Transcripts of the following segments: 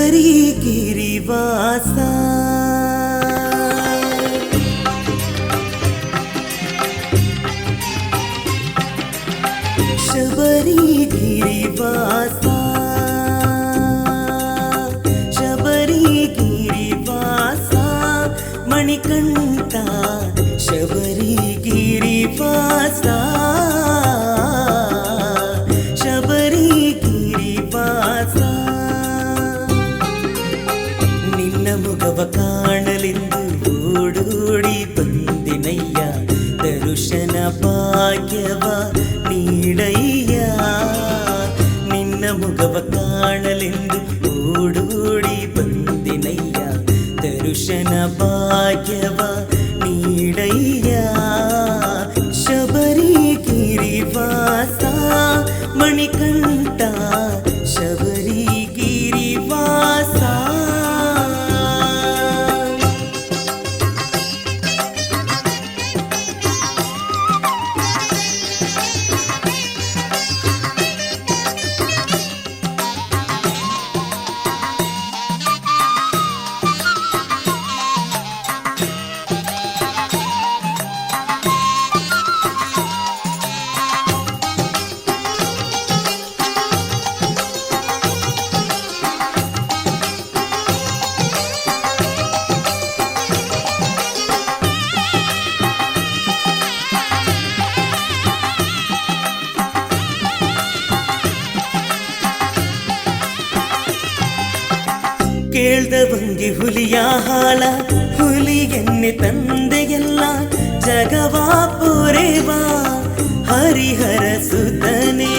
ಶಬರಿಗಿರಿವಾಸ ಶಬರಿಗಿರಿವಾಸ ಶಬರಿಗಿರಿವಾಸ ಮಣಿಕಂಠ ಶಬರಿಗಿರಿವಾಸ ಶಬರಿಗಿರಿವಾಸ ನಿನ್ನ ಮುಖವ ಕಾಣಲೆಂದು ಓಡೋಡಿ ಬಂದಿನಯ್ಯ ದರ್ಶನ ಭಾಗ್ಯವ ನೀಡಯ್ಯ ನಿನ್ನ ಮುಖವ ಕಾಣಲೆಂದು ಓಡೋಡಿ ಬಂದಿನಯ್ಯ ದರ್ಶನ ಭಾಗ್ಯವ ನೀಡಯ್ಯ ಶಬರಿಗಿರಿವಾಸ ಮಣಿಕಂಠ ಶಬರಿಗಿರಿವಾಸ ಕೇಳ್ದವಂಗೆ ಹುಲಿಯ ಹಾಲ ಹುಲಿಗೆನ್ನೆ ತಂದೆಗೆಲ್ಲ ಜಗವಾ ಪೊರೆವಾ ಹರಿಹರ ಸುತನೇ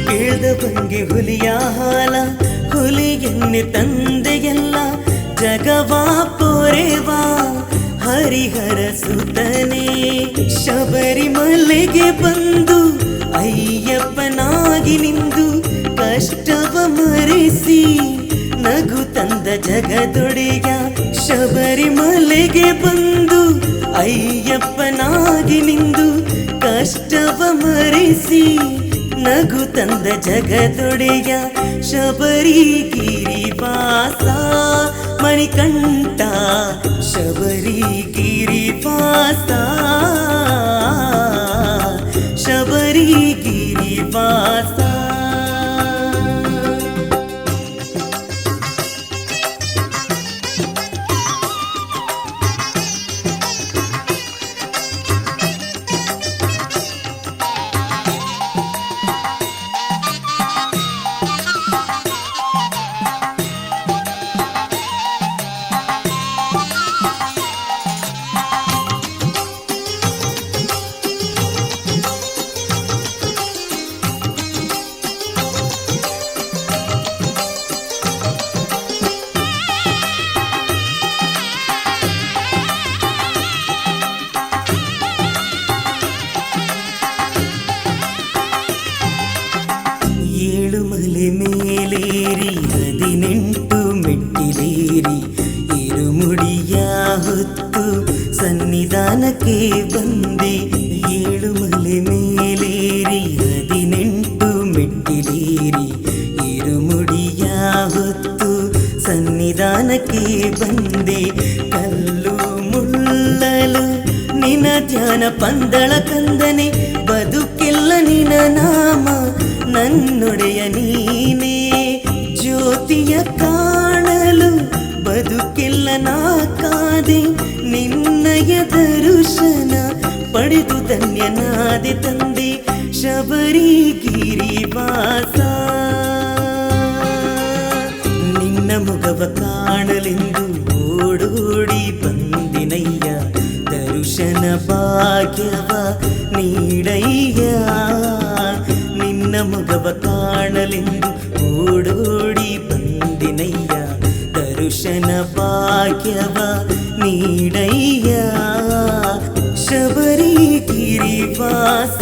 ಕೇಳ್ದವಂಗೆ ಹುಲಿಯ ಹಾಲ ಹುಲಿಗೆನ್ನೆ ತಂದೆಗೆಲ್ಲ ಜಗವಾ ಪೊರೆವಾ ಹರಿಹರ ಸುತನೇ ಶಬರಿಮಲೆಗೆ ಬಂದು ಅಯ್ಯಪ್ಪನಾಗಿ ನಿಂದು ಕಷ್ಟವ ಮರೆಸಿ ನಗು ತಂದ ಜಗದೊಡೆಯ ಶಬರಿಮಲೆಗೆ ಬಂದು ಅಯ್ಯಪ್ಪನಾಗಿ ನಿಂದು ಕಷ್ಟವ ಮರೆಸಿ ನಗು ತಂದ ಜಗದೊಡೆಯ ಶಬರಿಗಿರಿವಾಸ ಮಣಿಕಂಠ ಶಬರಿಗಿರಿವಾಸ ಶಬರಿಗಿರಿವಾಸ ಏಳುಮಲೆ ಮೇಲೇರಿ 18 ಮೆಟ್ಟಿಲೇರಿ ಇರುಮುಡಿಯ ಹೊತ್ತು ಸನ್ನಿಧಾನಕ್ಕೆ ಬಂದೆ ಏಳುಮಲೆ ಮೇಲೇರಿ 18 ಮೆಟ್ಟಿಲೇರಿ ಇರುಮುಡಿಯ ಹೊತ್ತು ಸನ್ನಿಧಾನಕ್ಕೆ ಬಂದೆ ಕಲ್ಲು ಮುಳ್ಳಲು ನಿನ ಧ್ಯಾನ ಪಂದಳ ಕಂದನೆ ಬದುಕೆಲ್ಲ ನಿನ ನಾಮ ನನ್ನೊಡೆಯ ನೀನೇ ಜ್ಯೋತಿಯ ಕಾಣಲು ಬದುಕೆಲ್ಲ ನಾ ಕಾದೆ ನಿನ್ನಯ ದರ್ಶನ ಪಡೆದು ಧನ್ಯನಾದೆ ತಂದೆ ಶಬರಿಗಿರಿವಾಸ ನಿನ್ನ ಮುಖವ ಕಾಣಲೆಂದು ಓಡೋಡಿ ಬಂದಿನಯ್ಯ ದರ್ಶನ ಭಾಗ್ಯವ ನೀಡಯ್ಯ ನಿನ್ನ ಮುಖವ ಕಾಣಲೆಂದು ಓಡೋಡಿ ಬಂದಿನಯ್ಯ ದರ್ಶನ ಭಾಗ್ಯವ ನೀಡಯ್ಯ ಶಬರಿಗಿರಿವಾಸ